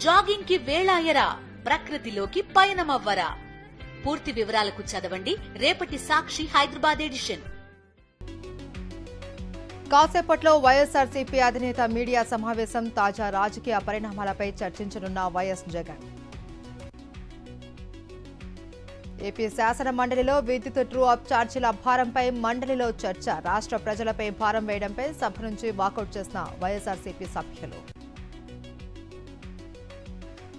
Jogging కి వేళాయరా, ప్రకృతిలోకి పయనమవ్వరా. పూర్తి వివరాలకు చదవండి రేపటి సాక్షి హైదరాబాద్ ఎడిషన్. కాసేపట్లో వైఎస్ఆర్సీపీ అధినేత మీడియా సమావేశం. తాజా రాజకీయ పరిణామాలపై చర్చించనున్న వైఎస్ జగన్. ఏపీ శాసన మండలిలో విద్యుత్ ట్రూ అప్ ఛార్జీల భారంపై మండలిలో చర్చ. రాష్ట్ర ప్రజలపై భారం వేయడంపై సభ నుంచి వాకౌట్ చేసిన వైఎస్ఆర్సీపీ సభ్యులు.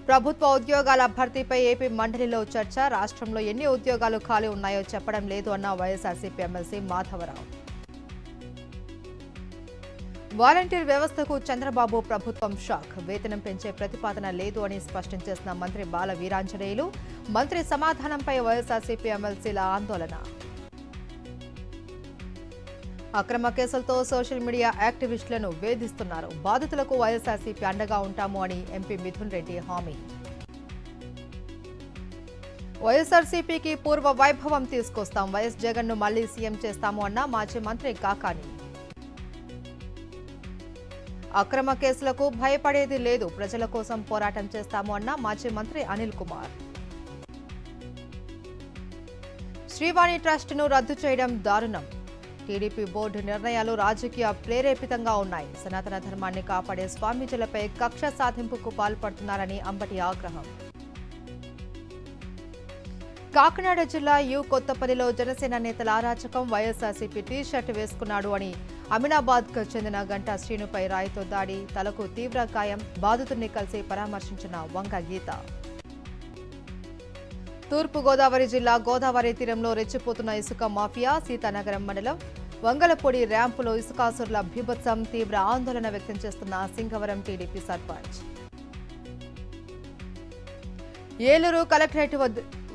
ప్రభుత్వ ఉద్యోగాల భర్తీపై ఏపీ మండలిలో చర్చ. రాష్ట్రంలో ఎన్ని ఉద్యోగాలు ఖాళీ ఉన్నాయో చెప్పడం లేదు అన్న వైఎస్ఆర్సీపీ ఎమ్మెల్సీ మాధవరావు. వాలంటీర్ వ్యవస్థకు చంద్రబాబు ప్రభుత్వం షాక్. వేతనం పెంచే ప్రతిపాదన లేదు అని స్పష్టం చేసిన మంత్రి బాల వీరాంజనేయులు. మంత్రి సమాధానంపై వైఎస్ఆర్సీపీ ఎమ్మెల్సీల ఆందోళన. అక్రమ కేసులతో సోషల్ మీడియా యాక్టివిస్టులను వేధిస్తున్నారు. బాధితులకు వైఎస్ఆర్సీపీ అండగా ఉంటాము అని ఎంపీ మిథున్ రెడ్డి హామీ. వైఎస్ఆర్సీపీకి పూర్వ వైభవం తీసుకొస్తాం. వైఎస్ జగన్ ను మళ్లీ సీఎం చేస్తాము అన్న మాజీ మంత్రి కాకాని. అక్రమ కేసులకు భయపడేది లేదు, ప్రజల కోసం పోరాటం చేస్తాము అన్న మాజీ మంత్రి అనిల్ కుమార్. శ్రీవాణి ట్రస్ట్ ను రద్దు చేయడం దారుణం. టీడీపీ బోర్డు నిర్ణయాలు రాజకీయ ప్రేరేపితంగా ఉన్నాయి. సనాతన ధర్మాన్ని కాపాడే స్వామీజీలపై కక్ష సాధింపుకు పాల్పడుతున్నారని అంబటి ఆగ్రహం. కాకినాడ జిల్లా కొత్తపల్లిలో జనసేన నేతల అరాచకం. వైఎస్ఆర్సీపీ టీ-షర్ట్ వేసుకున్నాడు అని అమినాబాద్ కు చెందిన గంటా శ్రీనుపై రాయితో దాడి, తలకు తీవ్ర గాయం. బాధితుడిని కలిసి పరామర్శించిన వంగ గీత. తూర్పు గోదావరి జిల్లా గోదావరి తీరంలో రెచ్చిపోతున్న ఇసుక మాఫియా. సీతానగరం మండలం వంగలపొడి ర్యాంపులో ఇసుకాసురుల బీభత్సం. తీవ్ర ఆందోళన వ్యక్తం చేస్తున్న సింగవరం టీడీపీ సర్పంచ్. ఏలూరు కలెక్టరేట్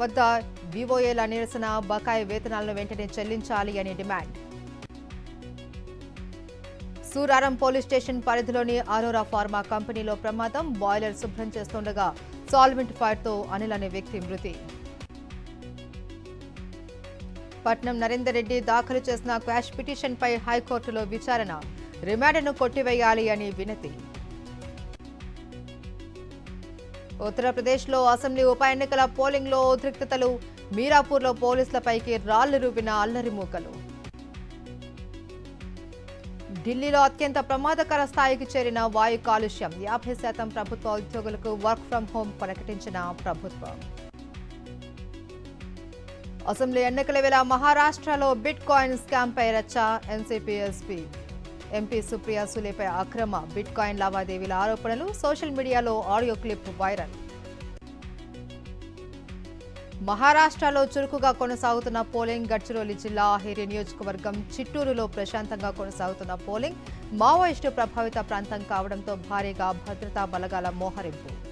వద్ద బీఓఏల నిరసన. బకాయి వేతనాలను వెంటనే చెల్లించాలి అని డిమాండ్. సూరారం పోలీస్ స్టేషన్ పరిధిలోని అరోరా ఫార్మా కంపెనీలో ప్రమాదం. బాయిలర్ శుభ్రం చేస్తుండగా సాల్వెంట్ ఫైర్ తో అనిల్ అనే వ్యక్తి మృతి. పట్నం నరేందర్ రెడ్డి దాఖలు చేసిన క్వాష్ పిటిషన్పై హైకోర్టులో విచారణ. రిమాండ్ను కొట్టివేయాలి అని వినతి. ఉత్తరప్రదేశ్లో అసెంబ్లీ ఉప ఎన్నికల పోలింగ్లో ఉద్రిక్తతలు. మీరాపూర్లో పోలీసులపైకి రాళ్లు రువిన అల్లరి మూకలు. ఢిల్లీలో అత్యంత ప్రమాదకర స్థాయికి చేరిన వాయు కాలుష్యం. 50% ప్రభుత్వ ఉద్యోగులకు వర్క్ ఫ్రం హోం ప్రకటించిన ప్రభుత్వం. అసెంబ్లీ ఎన్నికల వేళ మహారాష్ట్రలో బిట్ కాయిన్ స్కామ్ పై రచ్చ. ఎన్సీపీ ఎంపీ సుప్రియా సులేపై అక్రమ బిట్ కాయిన్ లావాదేవీల ఆరోపణలు. సోషల్ మీడియాలో ఆడియో క్లిప్ వైరల్. మహారాష్ట్రలో చురుకుగా కొనసాగుతున్న పోలింగ్. గడ్చిరోలి జిల్లా అహేరి నియోజకవర్గం చిట్టూరులో ప్రశాంతంగా కొనసాగుతున్న పోలింగ్. మావోయిస్టు ప్రభావిత ప్రాంతం కావడంతో భారీగా భద్రతా బలగాల మోహరింపు.